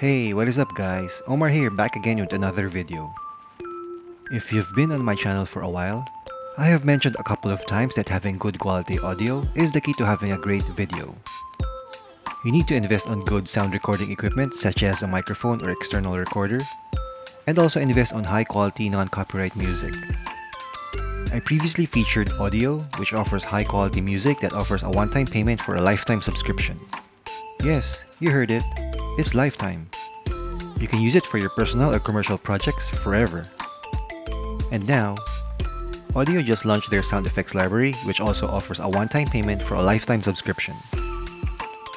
Hey, what is up guys? Omar here, back again with another video. If you've been on my channel for a while, I have mentioned a couple of times that having good quality audio is the key to having a great video. You need to invest on good sound recording equipment such as a microphone or external recorder, and also invest on high quality non-copyright music. I previously featured Audiio, which offers high quality music that offers a one-time payment for a lifetime subscription. Yes, you heard it, it's lifetime. You can use it for your personal or commercial projects forever. And now, Audiio just launched their sound effects library, which also offers a one-time payment for a lifetime subscription.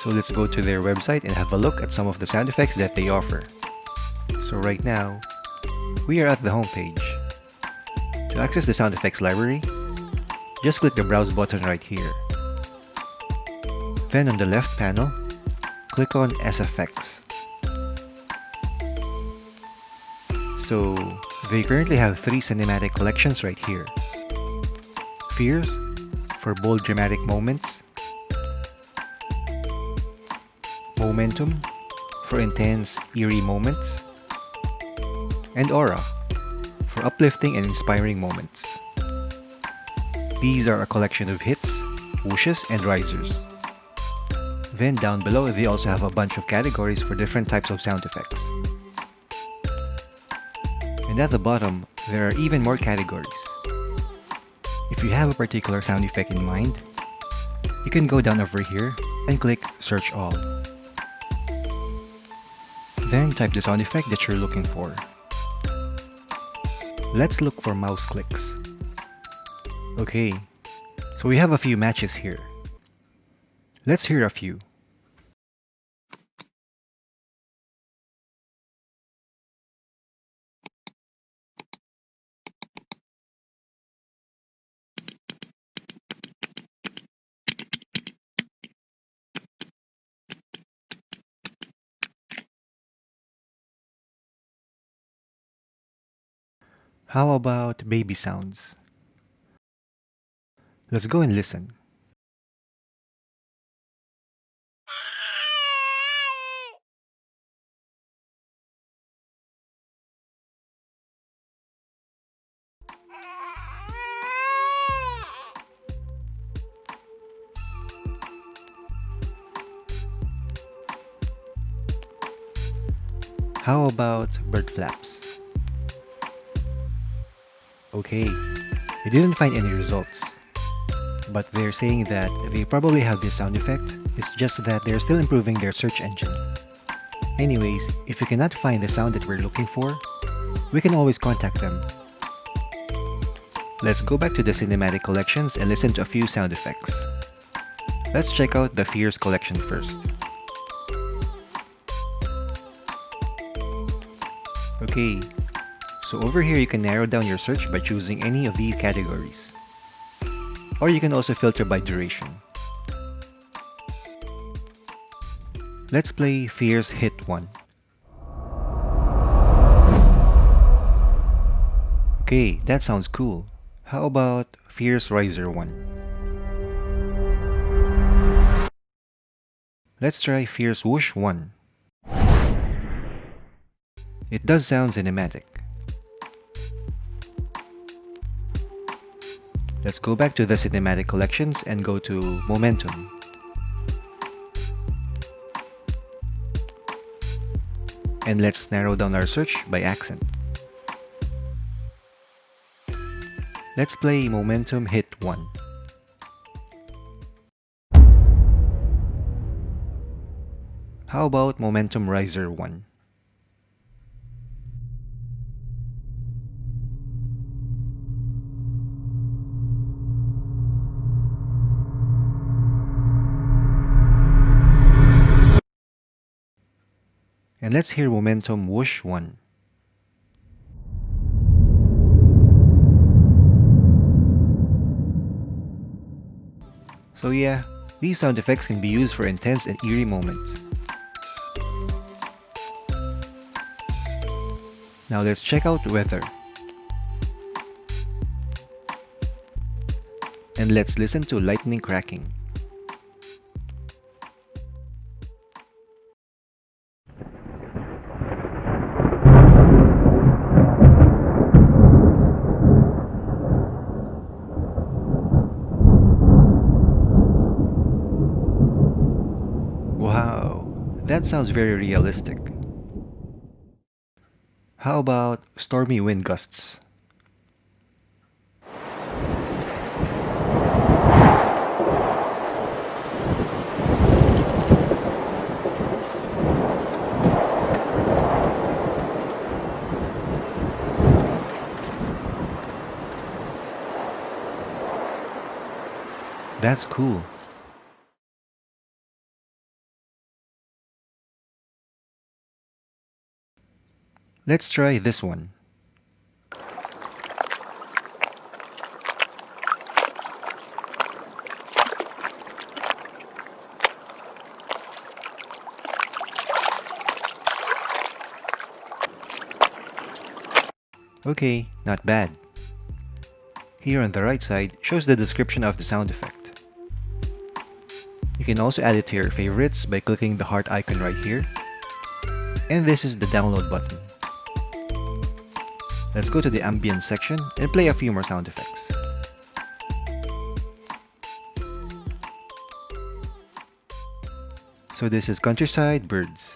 So let's go to their website and have a look at some of the sound effects that they offer. So right now, we are at the home page. To access the sound effects library, just click the browse button right here. Then on the left panel, click on SFX. So, they currently have 3 cinematic collections right here. Fierce, for bold dramatic moments. Momentum, for intense, eerie moments. And Aura, for uplifting and inspiring moments. These are a collection of hits, whooshes, and risers. Then down below, they also have a bunch of categories for different types of sound effects. And at the bottom, there are even more categories. If you have a particular sound effect in mind, you can go down over here and click Search All. Then type the sound effect that you're looking for. Let's look for mouse clicks. Okay, so we have a few matches here. Let's hear a few. How about baby sounds? Let's go and listen. How about bird flaps? Okay, we didn't find any results. But they're saying that they probably have this sound effect, it's just that they're still improving their search engine. Anyways, if we cannot find the sound that we're looking for, we can always contact them. Let's go back to the cinematic collections and listen to a few sound effects. Let's check out the Fierce collection first. Okay, so over here you can narrow down your search by choosing any of these categories. Or you can also filter by duration. Let's play Fierce Hit 1. Okay, that sounds cool. How about Fierce Riser 1? Let's try Fierce Whoosh 1. It does sound cinematic. Let's go back to the cinematic collections and go to Momentum. And let's narrow down our search by accent. Let's play Momentum Hit 1. How about Momentum Riser 1? And let's hear Momentum Whoosh 1. So yeah, these sound effects can be used for intense and eerie moments. Now let's check out weather. And let's listen to lightning cracking. Wow, that sounds very realistic. How about stormy wind gusts? That's cool. Let's try this one. Okay, not bad. Here on the right side shows the description of the sound effect. You can also add it to your favorites by clicking the heart icon right here. And this is the download button. Let's go to the ambience section and play a few more sound effects. So this is countryside birds.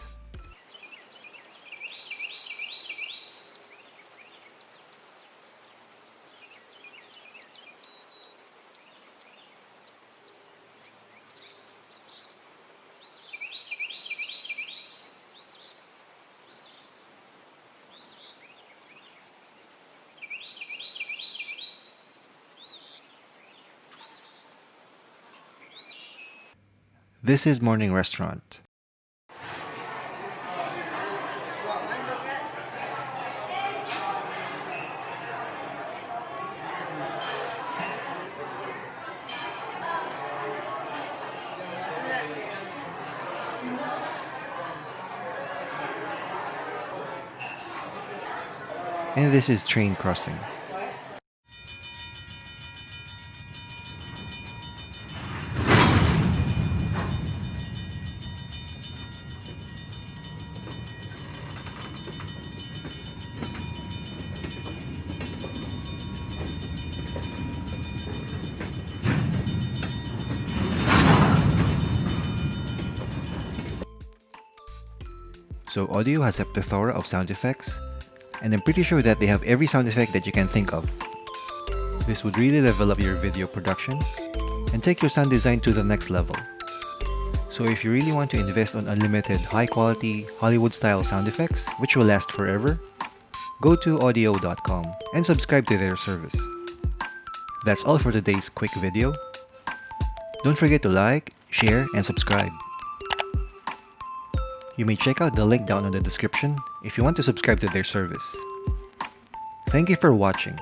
This is morning restaurant. And this is train crossing. So Audiio has a plethora of sound effects, and I'm pretty sure that they have every sound effect that you can think of. This would really develop your video production and take your sound design to the next level. So if you really want to invest on unlimited high-quality Hollywood-style sound effects, which will last forever, go to audio.com and subscribe to their service. That's all for today's quick video. Don't forget to like, share, and subscribe. You may check out the link down in the description if you want to subscribe to their service. Thank you for watching.